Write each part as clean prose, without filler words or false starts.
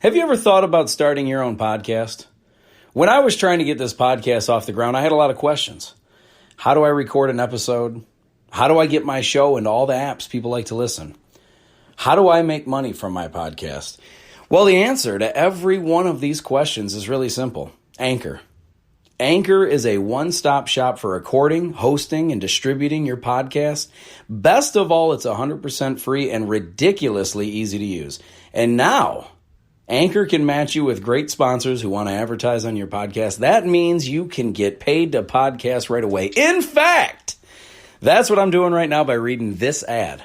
Have you ever thought about starting your own podcast? When I was trying to get this podcast off the ground, I had a lot of questions. How do I record an episode? How do I get my show into all the apps people like to listen? How do I make money from my podcast? Well, the answer to every one of these questions is really simple. Anchor. Anchor is a one-stop shop for recording, hosting, and distributing your podcast. Best of all, it's 100% free and ridiculously easy to use. And now, Anchor can match you with great sponsors who want to advertise on your podcast. That means you can get paid to podcast right away. In fact, that's what I'm doing right now by reading this ad.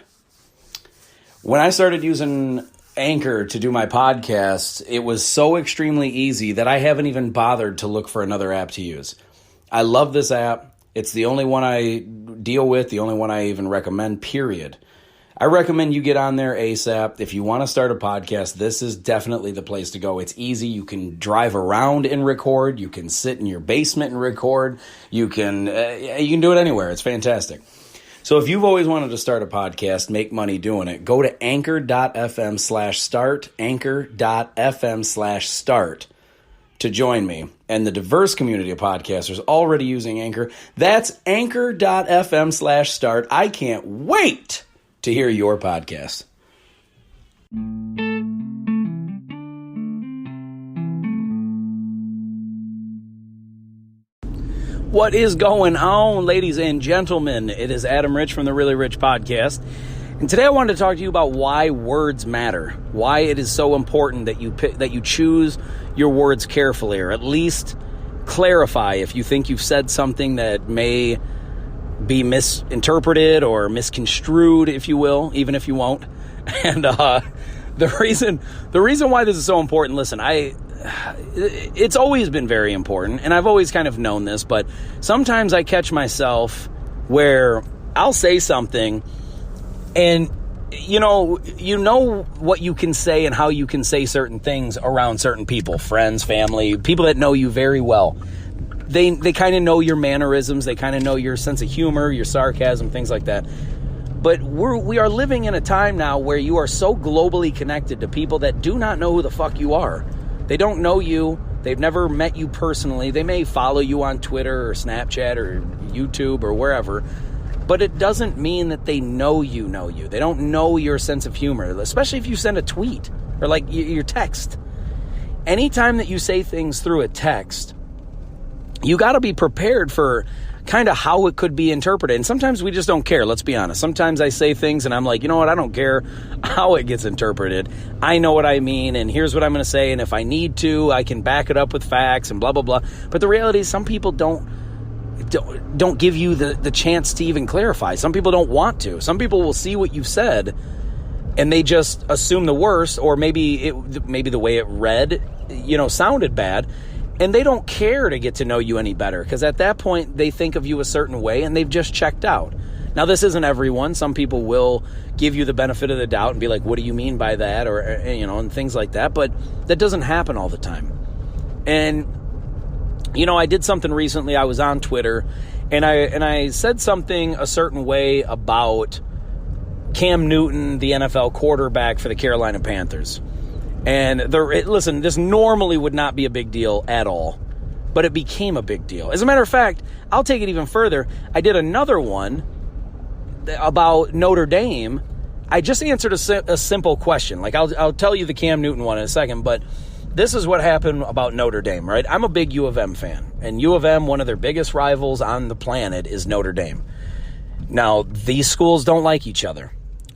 When I started using Anchor to do my podcast, it was so extremely easy that I haven't even bothered to look for another app to use. I love this app. It's the only one I deal with, the only one I even recommend, period. I recommend you get on there ASAP. If you want to start a podcast, this is definitely the place to go. It's easy. You can drive around and record. You can sit in your basement and record. You can do it anywhere. It's fantastic. So if you've always wanted to start a podcast, make money doing it, go to anchor.fm/start, anchor.fm/start to join me and the diverse community of podcasters already using Anchor. That's anchor.fm/start. I can't wait to hear your podcast. What is going on, ladies and gentlemen? It is Adam Rich from the Really Rich Podcast. And today I wanted to talk to you about why words matter, why it is so important that you choose your words carefully, or at least clarify if you think you've said something that may be misinterpreted or misconstrued, if you will, even if you won't. And the reason why this is so important, listen, it's always been very important, and I've always kind of known this, but sometimes I catch myself where I'll say something, and you know what you can say and how you can say certain things around certain people, friends, family, people that know you very well. They kind of know your mannerisms. They kind of know your sense of humor, your sarcasm, things like that. But we are living in a time now where you are so globally connected to people that do not know who the fuck you are. They don't know you. They've never met you personally. They may follow you on Twitter or Snapchat or YouTube or wherever. But it doesn't mean that they know you. They don't know your sense of humor, especially if you send a tweet or like your text. Anytime that you say things through a text, you got to be prepared for kind of how it could be interpreted. And sometimes we just don't care, let's be honest. Sometimes I say things and I'm like, you know what, I don't care how it gets interpreted. I know what I mean, and here's what I'm going to say, and if I need to, I can back it up with facts and blah, blah, blah. But the reality is some people don't give you the chance to even clarify. Some people don't want to. Some people will see what you've said and they just assume the worst, or maybe the way it read, sounded bad. And they don't care to get to know you any better, because at that point they think of you a certain way and they've just checked out. Now, this isn't everyone. Some people will give you the benefit of the doubt and be like, what do you mean by that? Or, and things like that. But that doesn't happen all the time. And, I did something recently. I was on Twitter and I said something a certain way about Cam Newton, the NFL quarterback for the Carolina Panthers. And listen, this normally would not be a big deal at all, but it became a big deal. As a matter of fact, I'll take it even further. I did another one about Notre Dame. I just answered a simple question. Like I'll tell you the Cam Newton one in a second, but this is what happened about Notre Dame, right? I'm a big U of M fan, and U of M, one of their biggest rivals on the planet, is Notre Dame. Now, these schools don't like each other.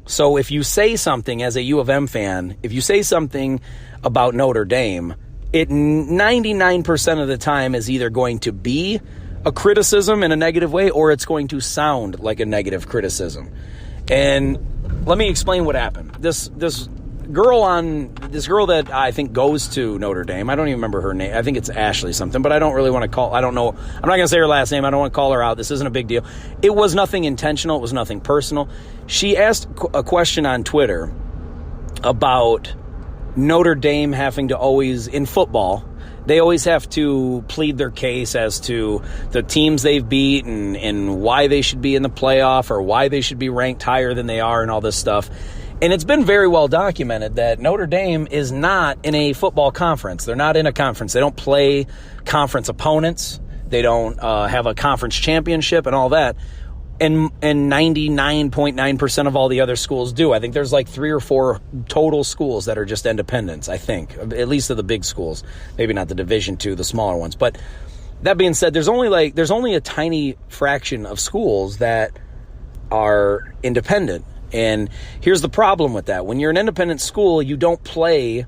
So if you say something as a U of M fan, if you say something about Notre Dame, it 99% of the time is either going to be a criticism in a negative way, or it's going to sound like a negative criticism. And let me explain what happened. This girl that I think goes to Notre Dame, I don't even remember her name. I think it's Ashley something, but I don't really want to I don't know. I'm not going to say her last name. I don't want to call her out. This isn't a big deal. It was nothing intentional. It was nothing personal. She asked a question on Twitter about Notre Dame having to always, in football, they always have to plead their case as to the teams they've beat and why they should be in the playoff or why they should be ranked higher than they are and all this stuff. And it's been very well documented that Notre Dame is not in a football conference. They're not in a conference. They don't play conference opponents. They don't have a conference championship and all that. And 99.9% of all the other schools do. I think there's like 3 or 4 total schools that are just independents, I think, at least of the big schools. Maybe not the Division II, the smaller ones. But that being said, there's only a tiny fraction of schools that are independent. And here's the problem with that. When you're an independent school, you don't play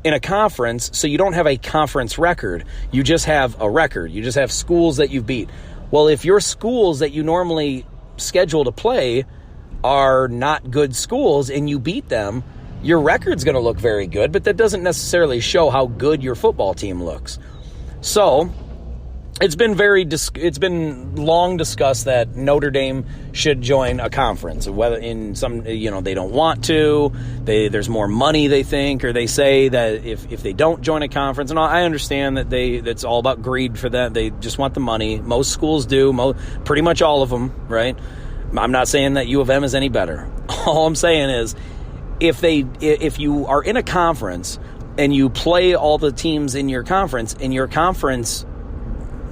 in a conference, so you don't have a conference record. You just have a record. You just have schools that you've beat. Well, if your schools that you normally schedule to play are not good schools and you beat them, your record's going to look very good, but that doesn't necessarily show how good your football team looks. So it's been long discussed that Notre Dame should join a conference. Whether in some, they don't want to. There's more money, they think, or they say that if they don't join a conference, and I understand that that's all about greed for them. They just want the money. Most schools do. Pretty much all of them, right? I'm not saying that U of M is any better. All I'm saying is, if you are in a conference and you play all the teams in your conference, and your conference,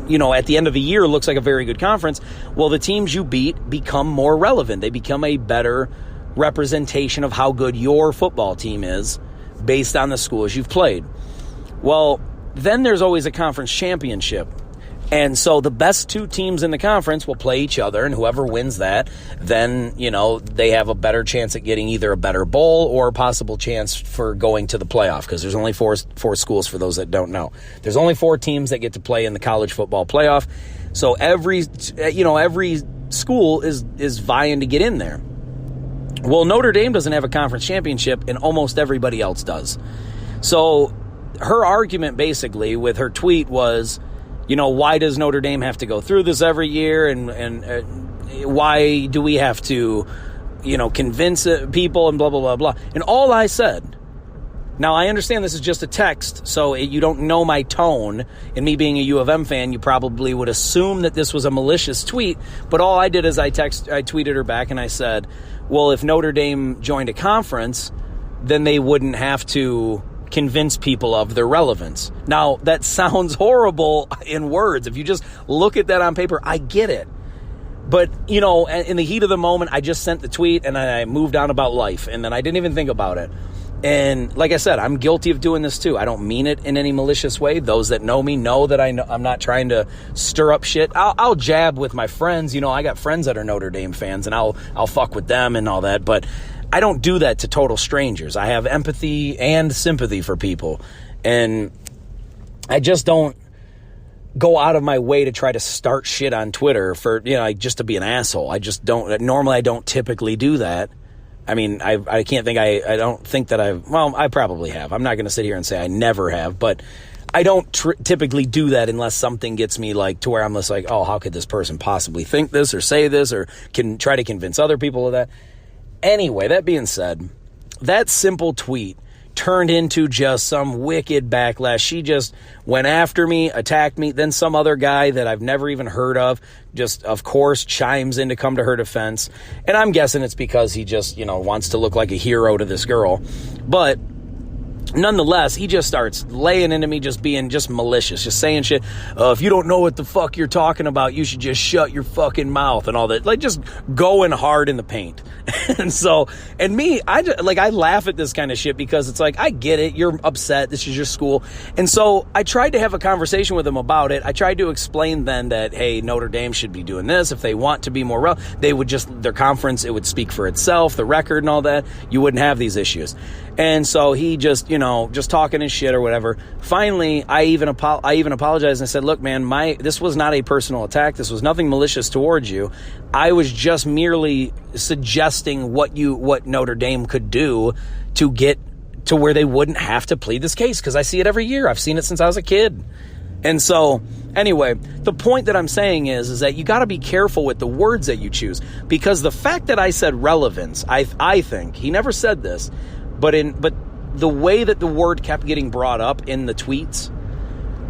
at the end of the year looks like a very good conference, well, the teams you beat become more relevant. They become a better representation of how good your football team is based on the schools you've played. Well, then there's always a conference championship. And so the best 2 teams in the conference will play each other, and whoever wins that, then, they have a better chance at getting either a better bowl or a possible chance for going to the playoff, because there's only four schools for those that don't know. There's only 4 teams that get to play in the college football playoff. So every school is vying to get in there. Well, Notre Dame doesn't have a conference championship, and almost everybody else does. So her argument basically with her tweet was, why does Notre Dame have to go through this every year? And why do we have to, convince people and blah, blah, blah, blah. And all I said, now I understand this is just a text, so you don't know my tone. And me being a U of M fan, you probably would assume that this was a malicious tweet. But all I did is I tweeted her back and I said, well, if Notre Dame joined a conference, then they wouldn't have to convince people of their relevance. Now, that sounds horrible in words. If you just look at that on paper, I get it. But, in the heat of the moment, I just sent the tweet and I moved on about life. And then I didn't even think about it. And like I said, I'm guilty of doing this too. I don't mean it in any malicious way. Those that know me know that I'm not trying to stir up shit. I'll jab with my friends. I got friends that are Notre Dame fans, and I'll fuck with them and all that. But I don't do that to total strangers. I have empathy and sympathy for people. And I just don't go out of my way to try to start shit on Twitter for, just to be an asshole. I just don't. Normally, I don't typically do that. I mean, I can't think, I don't think that I probably have. I'm not going to sit here and say I never have, but I don't typically do that unless something gets me to where I'm just like, oh, how could this person possibly think this or say this or can try to convince other people of that. Anyway, that being said, that simple tweet turned into just some wicked backlash. She just went after me, attacked me. Then some other guy that I've never even heard of just, of course, chimes in to come to her defense. And I'm guessing it's because he just, wants to look like a hero to this girl. But nonetheless, he just starts laying into me, just being just malicious, just saying shit. If you don't know what the fuck you're talking about, you should just shut your fucking mouth and all that. Just going hard in the paint. And me, I laugh at this kind of shit because it's like, I get it. You're upset. This is your school. And so I tried to have a conversation with him about it. I tried to explain then that, hey, Notre Dame should be doing this. If they want to be more they would their conference, it would speak for itself, the record and all that. You wouldn't have these issues. And so he just, just talking his shit or whatever. Finally, I even apologized and I said, look, man, this was not a personal attack. This was nothing malicious towards you. I was just merely suggesting what Notre Dame could do to get to where they wouldn't have to plead this case, because I see it every year. I've seen it since I was a kid. And so, anyway, the point that I'm saying is that you got to be careful with the words that you choose, because the fact that I said relevance, I think, he never said this, but the way that the word kept getting brought up in the tweets,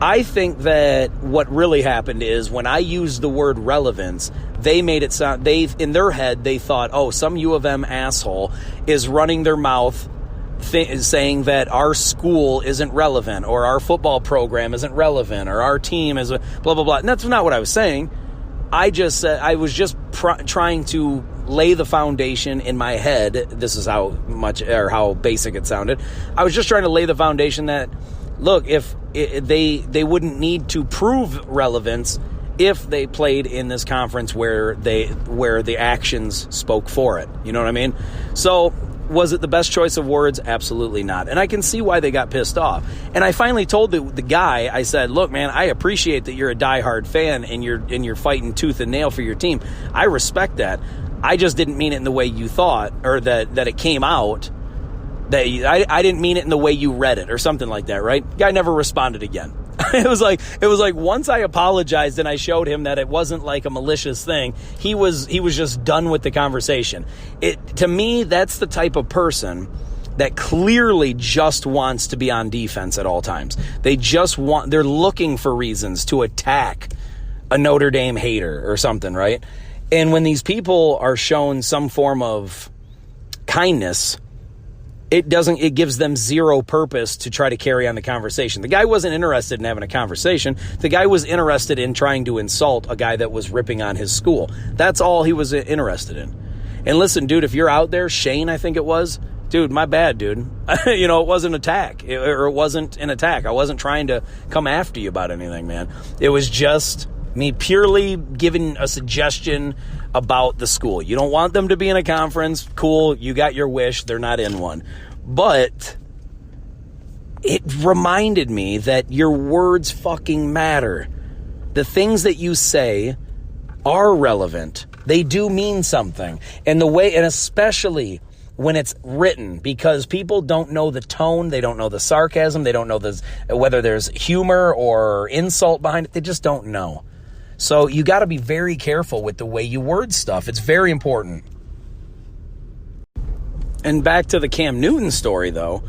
I think that what really happened is when I used the word relevance, they made it sound, in their head, they thought, oh, some U of M asshole is running their mouth saying that our school isn't relevant, or our football program isn't relevant, or our team is blah, blah, blah. And that's not what I was saying. I just said, I was just trying to lay the foundation in my head. This is how basic it sounded. I was just trying to lay the foundation that, look, if they wouldn't need to prove relevance if they played in this conference where the actions spoke for it. You know what I mean? So was it the best choice of words? Absolutely not. And I can see why they got pissed off. And I finally told the guy, I said, look, man, I appreciate that you're a diehard fan and you're fighting tooth and nail for your team. I respect that. I just didn't mean it in the way you thought, or that it came out. I didn't mean it in the way you read it, or something like that, right? Guy never responded again. It was like once I apologized and I showed him that it wasn't like a malicious thing, he was just done with the conversation. To me, that's the type of person that clearly just wants to be on defense at all times. They're looking for reasons to attack a Notre Dame hater or something, right? And when these people are shown some form of kindness, it gives them zero purpose to try to carry on the conversation. The guy wasn't interested in having a conversation. The guy was interested in trying to insult a guy that was ripping on his school. That's all he was interested in. And listen, dude, if you're out there, Shane, I think it was, dude, my bad, dude. It wasn't it wasn't an attack. I wasn't trying to come after you about anything, man. It was just me purely giving a suggestion about the school. You don't want them to be in a conference. Cool, you got your wish. They're not in one. But it reminded me that your words fucking matter. The things that you say are relevant. They do mean something. And especially when it's written, because people don't know the tone, they don't know the sarcasm, they don't know whether there's humor or insult behind it. They just don't know. So you got to be very careful with the way you word stuff. It's very important. And back to the Cam Newton story, though,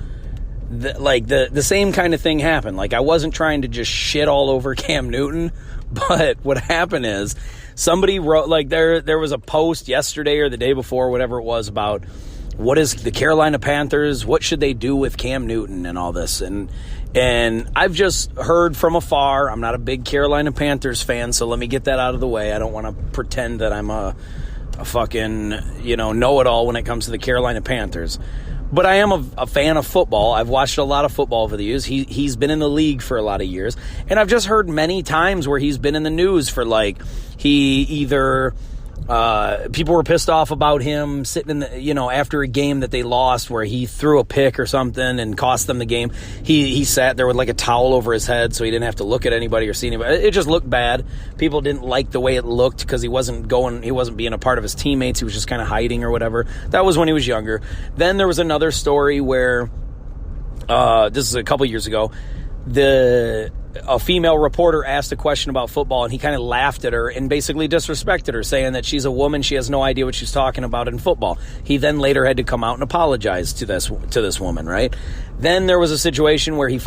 the same kind of thing happened. Like, I wasn't trying to just shit all over Cam Newton, but what happened is somebody wrote, like, there was a post yesterday or the day before, whatever it was, about what is the Carolina Panthers, what should they do with Cam Newton and all this. And I've just heard from afar. I'm not a big Carolina Panthers fan, so let me get that out of the way. I don't want to pretend that I'm a fucking, know-it-all when it comes to the Carolina Panthers. But I am a fan of football. I've watched a lot of football over the years. He's been in the league for a lot of years. And I've just heard many times where he's been in the news for, like, he either... people were pissed off about him sitting in the, after a game that they lost where he threw a pick or something and cost them the game. He sat there with like a towel over his head so he didn't have to look at anybody or see anybody. It just looked bad. People didn't like the way it looked because he wasn't being a part of his teammates. He was just kind of hiding or whatever. That was when he was younger. Then there was another story where, this is a couple years ago, a female reporter asked a question about football, and he kind of laughed at her and basically disrespected her, saying that she's a woman, she has no idea what she's talking about in football. He then later had to come out and apologize to this woman, right? Then there was a situation where he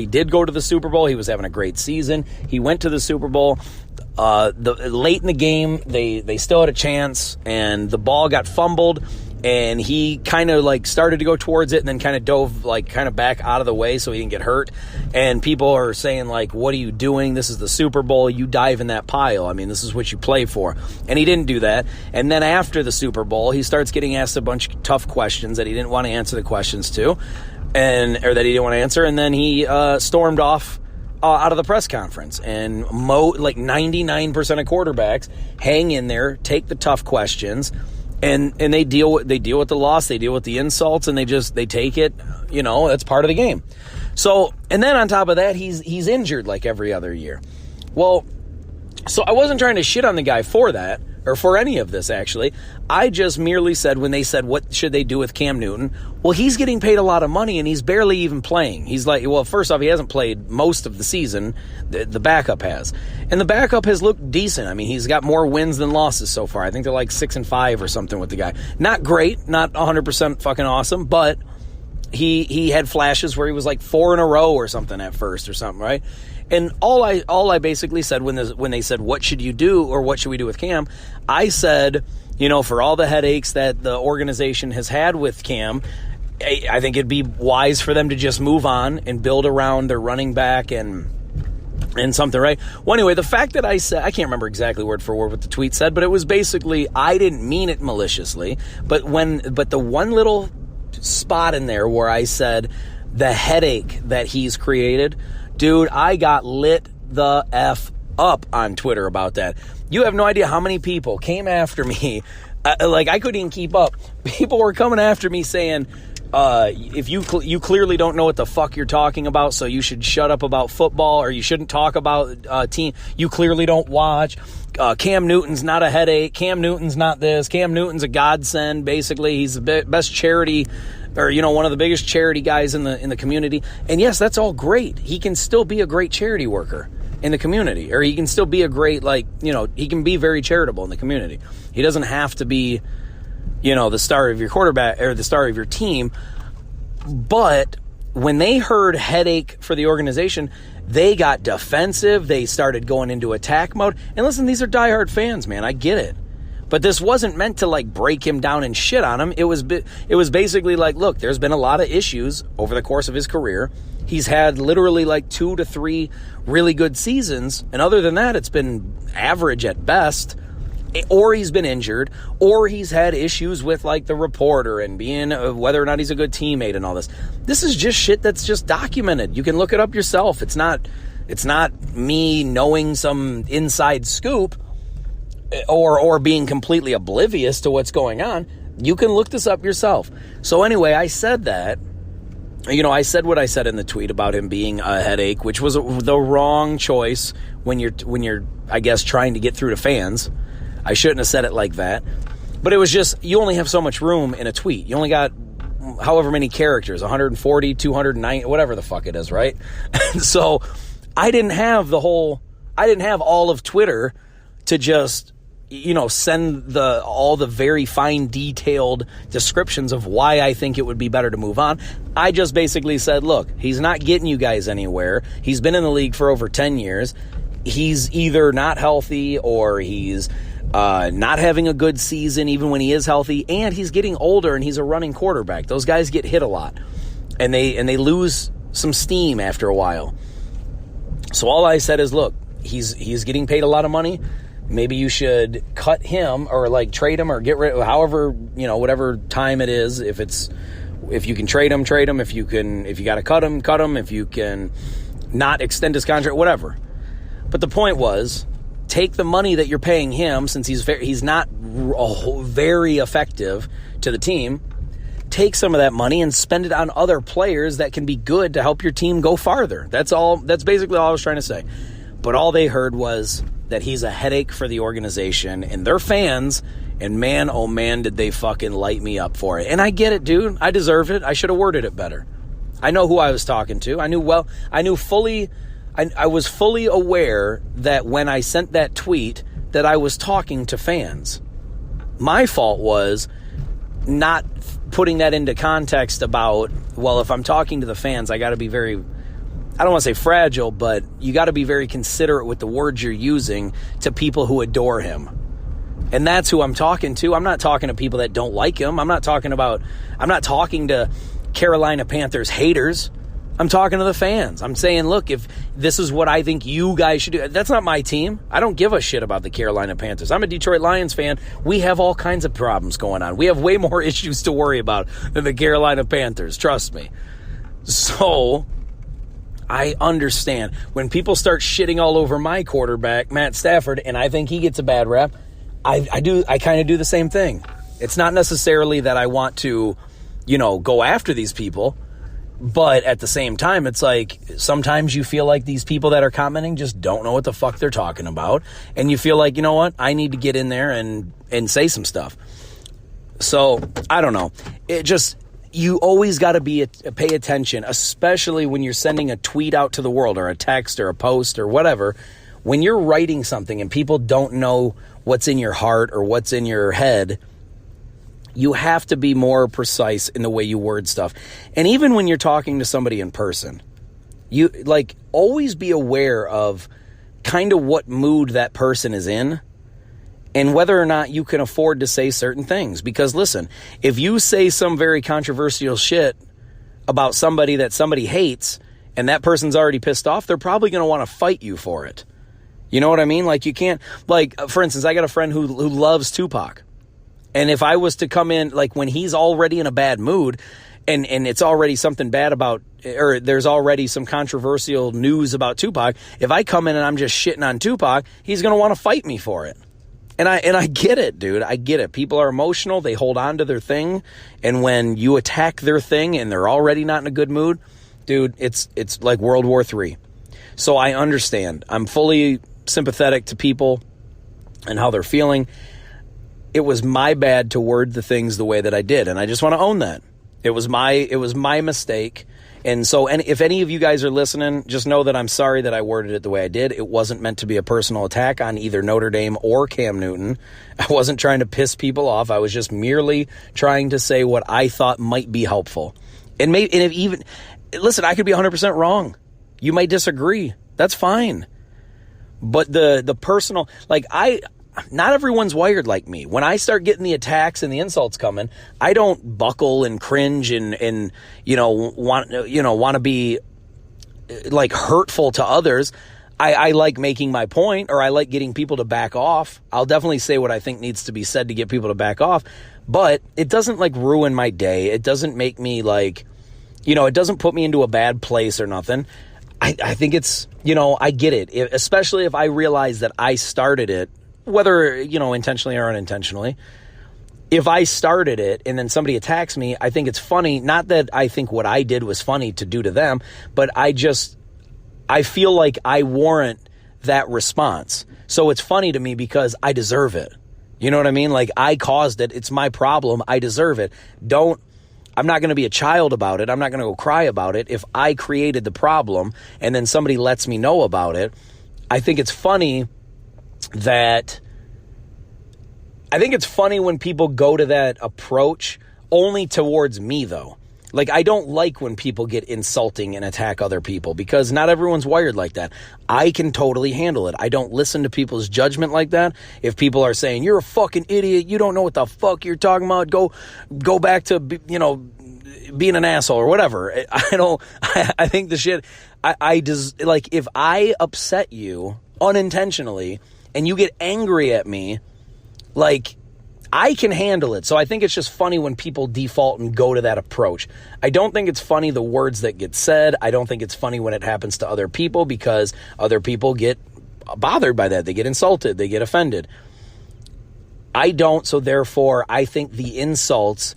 did go to the Super Bowl. He was having a great season. He went to the Super Bowl. Late in the game, they still had a chance, and the ball got fumbled. And he kind of like started to go towards it and then kind of dove like kind of back out of the way so he didn't get hurt. And people are saying like, what are you doing? This is the Super Bowl. You dive in that pile. I mean, this is what you play for. And he didn't do that. And then after the Super Bowl, he starts getting asked a bunch of tough questions that he didn't want to answer the questions to, or that he didn't want to answer. And then he stormed off out of the press conference. And like 99% of quarterbacks hang in there, take the tough questions. And they deal with the loss, they deal with the insults, and they take it, that's part of the game. So, and then on top of that, he's injured like every other year. Well, so I wasn't trying to shit on the guy for that, or for any of this, actually. I just merely said, when they said, what should they do with Cam Newton? Well, he's getting paid a lot of money, and he's barely even playing. He's like, well, first off, he hasn't played most of the season. The backup has. And the backup has looked decent. I mean, he's got more wins than losses so far. I think they're like 6-5 or something with the guy. Not great, not 100% fucking awesome, but he had flashes where he was like 4 in a row or something at first or something, right? And all I basically said when they said, what should you do or what should we do with Cam? I said, for all the headaches that the organization has had with Cam, I think it'd be wise for them to just move on and build around their running back and something, right? Well, anyway, the fact that I said, I can't remember exactly word for word what the tweet said, but it was basically, I didn't mean it maliciously, but the one little spot in there where I said the headache that he's created, dude, I got lit the F up on Twitter about that. You have no idea how many people came after me. I couldn't even keep up. People were coming after me saying, if you clearly don't know what the fuck you're talking about, so you should shut up about football, or you shouldn't talk about team. You clearly don't watch. Cam Newton's not a headache. Cam Newton's not this. Cam Newton's a godsend. Basically, he's the best charity, or one of the biggest charity guys in the community. And yes, that's all great. He can still be a great charity worker in the community, or he can still be a great he can be very charitable in the community. He doesn't have to be the star of your quarterback or the star of your team. But when they heard headache for the organization, they got defensive. They started going into attack mode. And listen, these are diehard fans, man. I get it. But this wasn't meant to break him down and shit on him. It was basically look, there's been a lot of issues over the course of his career. He's had literally 2 to 3 really good seasons. And other than that, it's been average at best. Or he's been injured, or he's had issues with the reporter and being whether or not he's a good teammate and all this. This is just shit that's just documented. You can look it up yourself. It's not me knowing some inside scoop or being completely oblivious to what's going on. You can look this up yourself. So anyway, I said that. I said what I said in the tweet about him being a headache, which was the wrong choice when you're I guess trying to get through to fans. I shouldn't have said it like that. But it was just, you only have so much room in a tweet. You only got however many characters, 140, 290, whatever the fuck it is, right? So I didn't have all of Twitter to just, send all the very fine detailed descriptions of why I think it would be better to move on. I just basically said, look, he's not getting you guys anywhere. He's been in the league for over 10 years. He's either not healthy or he's not having a good season even when he is healthy, and he's getting older and he's a running quarterback. Those guys get hit a lot, and they lose some steam after a while. So all I said is, look, he's getting paid a lot of money. Maybe you should cut him or trade him or get rid of however, whatever time it is. If you can trade him, trade him. If you got to cut him, cut him. If you can not extend his contract, whatever. But the point was, take the money that you're paying him, since he's not very effective to the team. Take some of that money and spend it on other players that can be good to help your team go farther. That's all. That's basically all I was trying to say. But all they heard was that he's a headache for the organization and their fans. And man, oh man, did they fucking light me up for it. And I get it, dude. I deserve it. I should have worded it better. I know who I was talking to. I was fully aware that when I sent that tweet that I was talking to fans. My fault was not putting that into context about, well, if I'm talking to the fans, I got to be very, I don't want to say fragile, but you got to be very considerate with the words you're using to people who adore him. And that's who I'm talking to. I'm not talking to people that don't like him. I'm not talking to Carolina Panthers haters. I'm talking to the fans. I'm saying, look, if this is what I think you guys should do, that's not my team. I don't give a shit about the Carolina Panthers. I'm a Detroit Lions fan. We have all kinds of problems going on. We have way more issues to worry about than the Carolina Panthers. Trust me. So I understand when people start shitting all over my quarterback, Matt Stafford, and I think he gets a bad rap. I kind of do the same thing. It's not necessarily that I want to, go after these people. But at the same time, it's sometimes you feel like these people that are commenting just don't know what the fuck they're talking about. And you feel like, you know what? I need to get in there and say some stuff. So, I don't know. You always got to pay attention, especially when you're sending a tweet out to the world or a text or a post or whatever. When you're writing something and people don't know what's in your heart or what's in your head, you have to be more precise in the way you word stuff. And even when you're talking to somebody in person, You like always be aware of kind of what mood that person is in and whether or not you can afford to say certain things. Because listen, if you say some very controversial shit about somebody that somebody hates and that person's already pissed off, they're probably going to want to fight you for it. You know what I mean? Like you can't, like, for instance, I got a friend who loves Tupac. And if I was to come in, like when he's already in a bad mood and it's already something bad about, or there's already some controversial news about Tupac, if I come in and I'm just shitting on Tupac, he's going to want to fight me for it. And I get it, dude. I get it. People are emotional. They hold on to their thing. And when you attack their thing and they're already not in a good mood, dude, it's like World War III. So I understand. I'm fully sympathetic to people and how they're feeling. It was my bad to word the things the way that I did, and I just want to own that. It was my mistake. And so if any of you guys are listening, just know that I'm sorry that I worded it the way I did. It wasn't meant to be a personal attack on either Notre Dame or Cam Newton. I wasn't trying to piss people off. I was just merely trying to say what I thought might be helpful. And if even listen, I could be 100% wrong. You might disagree. That's fine. But the personal, like not everyone's wired like me. When I start getting the attacks and the insults coming, I don't buckle and cringe and want to be like hurtful to others. I like making my point, or I like getting people to back off. I'll definitely say what I think needs to be said to get people to back off, but it doesn't like ruin my day. It doesn't make me like, it doesn't put me into a bad place or nothing. I think it's, I get it, especially if I realize that I started it, whether, intentionally or unintentionally. If I started it and then somebody attacks me, I think it's funny. Not that I think what I did was funny to do to them, but I feel like I warrant that response. So it's funny to me because I deserve it. You know what I mean? Like I caused it. It's my problem. I deserve it. I'm not going to be a child about it. I'm not going to go cry about it. If I created the problem and then somebody lets me know about it, I think it's funny when people go to that approach only towards me, though. Like, I don't like when people get insulting and attack other people because not everyone's wired like that. I can totally handle it. I don't listen to people's judgment like that. If people are saying, you're a fucking idiot, you don't know what the fuck you're talking about, go back to, being an asshole or whatever. I think the shit, like, if I upset you unintentionally and you get angry at me, like, I can handle it. So I think it's just funny when people default and go to that approach. I don't think it's funny the words that get said. I don't think it's funny when it happens to other people because other people get bothered by that. They get insulted. They get offended. I don't. So therefore, I think the insults,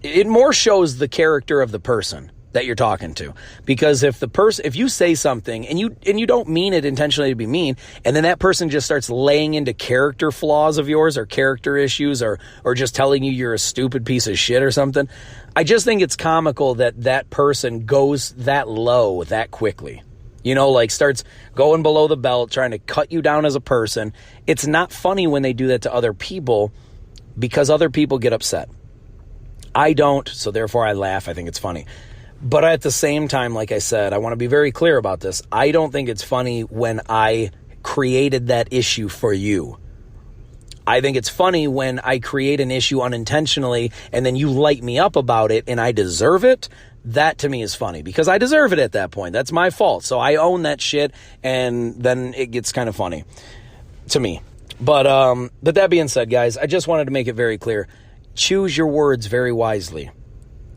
it more shows the character of the person that you're talking to. Because if you say something and you don't mean it intentionally to be mean, and then that person just starts laying into character flaws of yours or character issues or just telling you you're a stupid piece of shit or something, I just think it's comical that person goes that low that quickly. Like starts going below the belt, trying to cut you down as a person. It's not funny when they do that to other people because other people get upset. I don't, so therefore I laugh. I think it's funny. But at the same time, like I said, I want to be very clear about this. I don't think it's funny when I created that issue for you. I think it's funny when I create an issue unintentionally and then you light me up about it and I deserve it. That to me is funny because I deserve it at that point. That's my fault. So I own that shit and then it gets kind of funny to me. But that being said, guys, I just wanted to make it very clear. Choose your words very wisely.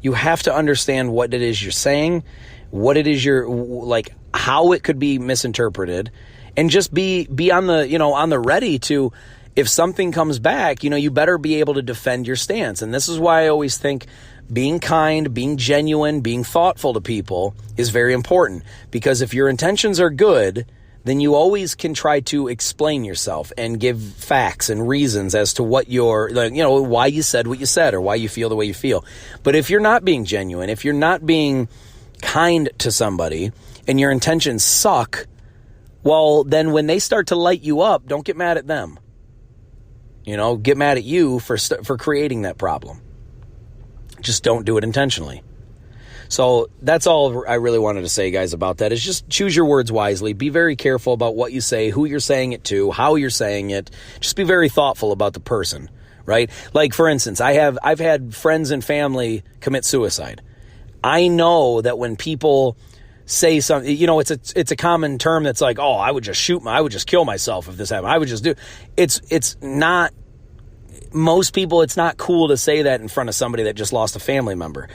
You have to understand what it is you're saying, what it is how it could be misinterpreted, and just be on the ready to, if something comes back, you better be able to defend your stance. And this is why I always think being kind, being genuine, being thoughtful to people is very important. Because if your intentions are good, then you always can try to explain yourself and give facts and reasons as to what why you said what you said or why you feel the way you feel. But if you're not being genuine, if you're not being kind to somebody and your intentions suck, well, then when they start to light you up, don't get mad at them. Get mad at you for creating that problem. Just don't do it intentionally. So that's all I really wanted to say, guys, about that is just choose your words wisely. Be very careful about what you say, who you're saying it to, how you're saying it. Just be very thoughtful about the person, right? Like, for instance, I've had friends and family commit suicide. I know that when people say something, it's a common term that's like, oh, I would just kill myself if this happened. I would just do. It's not. Most people, it's not cool to say that in front of somebody that just lost a family member.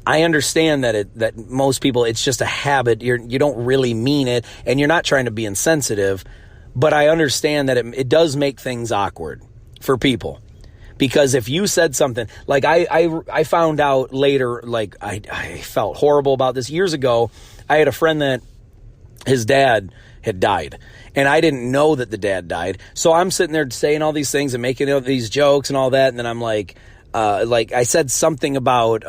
I understand that most people, it's just a habit. You don't really mean it, and you're not trying to be insensitive, but I understand that it does make things awkward for people. Because if you said something, like I found out later, like I felt horrible about this years ago. I had a friend that his dad had died, and I didn't know that the dad died. So I'm sitting there saying all these things and making these jokes and all that, and then I'm like I said something about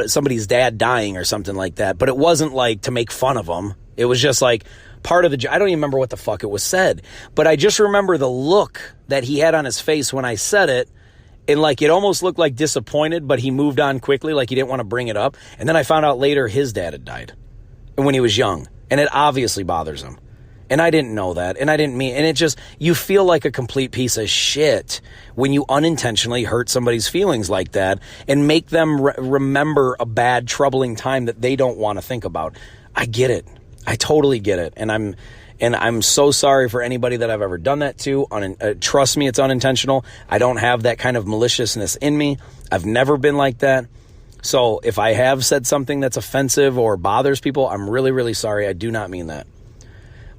somebody's dad dying or something like that, but it wasn't like to make fun of him. It was just like part of the I don't even remember what the fuck it was said, but I just remember the look that he had on his face when I said it, and like it almost looked like disappointed, but he moved on quickly, like he didn't want to bring it up. And then I found out later his dad had died when he was young, and it obviously bothers him. And I didn't know that, and I didn't mean, and it just, you feel like a complete piece of shit when you unintentionally hurt somebody's feelings like that and make them remember a bad, troubling time that they don't want to think about. I get it. I totally get it. And I'm so sorry for anybody that I've ever done that to. Trust me, it's unintentional. I don't have that kind of maliciousness in me. I've never been like that. So if I have said something that's offensive or bothers people, I'm really, really sorry. I do not mean that.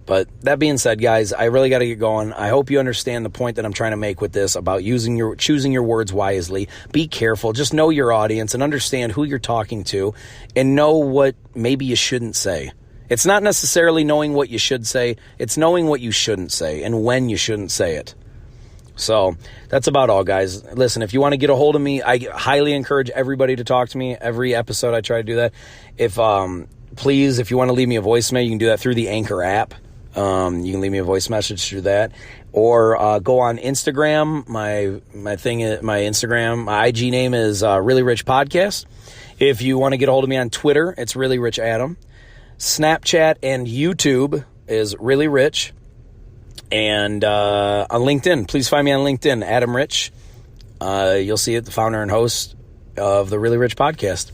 But that being said, guys, I really got to get going. I hope you understand the point that I'm trying to make with this about choosing your words wisely. Be careful. Just know your audience and understand who you're talking to and know what maybe you shouldn't say. It's not necessarily knowing what you should say. It's knowing what you shouldn't say and when you shouldn't say it. So that's about all, guys. Listen, if you want to get a hold of me, I highly encourage everybody to talk to me. Every episode I try to do that. If you want to leave me a voicemail, you can do that through the Anchor app. You can leave me a voice message through that, or go on Instagram. My Instagram, my IG name is Really Rich Podcast. If you want to get a hold of me on Twitter, it's Really Rich Adam. Snapchat and YouTube is Really Rich. And on LinkedIn, please find me on LinkedIn, Adam Rich. You'll see it, the founder and host of the Really Rich Podcast.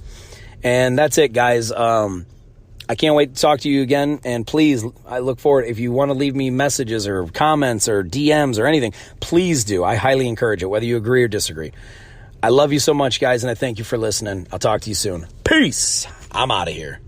And that's it, guys. I can't wait to talk to you again, and please, I look forward, if you want to leave me messages or comments or DMs or anything, please do. I highly encourage it, whether you agree or disagree. I love you so much, guys, and I thank you for listening. I'll talk to you soon. Peace. I'm out of here.